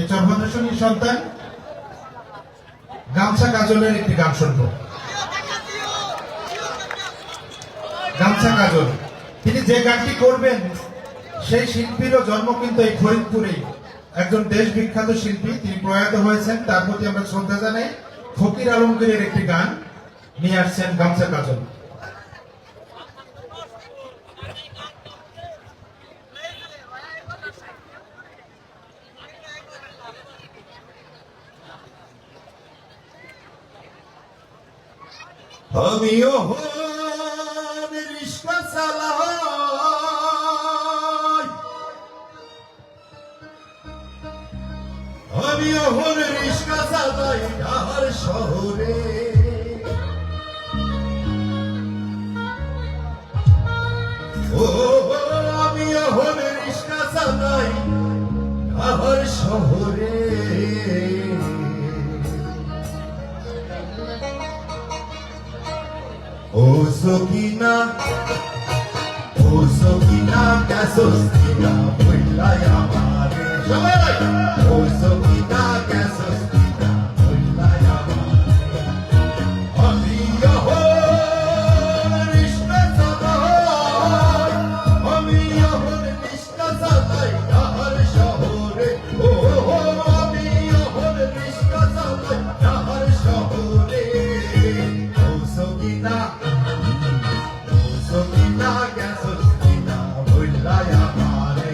এই চরভদ্রেশ্বরীর সন্তান গামছা কাজলের একটি গান শুনব। গামছা কাজল, তিনি যে গানটি করবেন সেই শিল্পীরও জন্ম কিন্তু এই ফরিদপুরেই। একজন দেশ বিখ্যাত শিল্পী, তিনি প্রয়াত হয়েছেন, তার প্রতি আমরা শ্রদ্ধা জানাই। ফকির আলমগীরের একটি গান নিয়ে আসছেন গামছা কাজল। আমিও রিস্কা চালাই, আমিও রিস্কা চালাই ঢাকার শহরে। ও আমিও রিস্কা চালাই ঢাকার শহরে। ও সকিনা ক্যাসোস্তিনা বইলাই আমারে সবাই। ও সকিনা ক্যাসোস্তিনা বইলাই আমারে। আমি রিস্কা চালাই, আমি রিস্কা চালাই ঢাকার শহরে। ও আমি রিস্কা চালাই ঢাকার শহরে। ও সকিনা ক্যাসোস্তিনা বইলাই আমারে।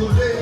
শহরে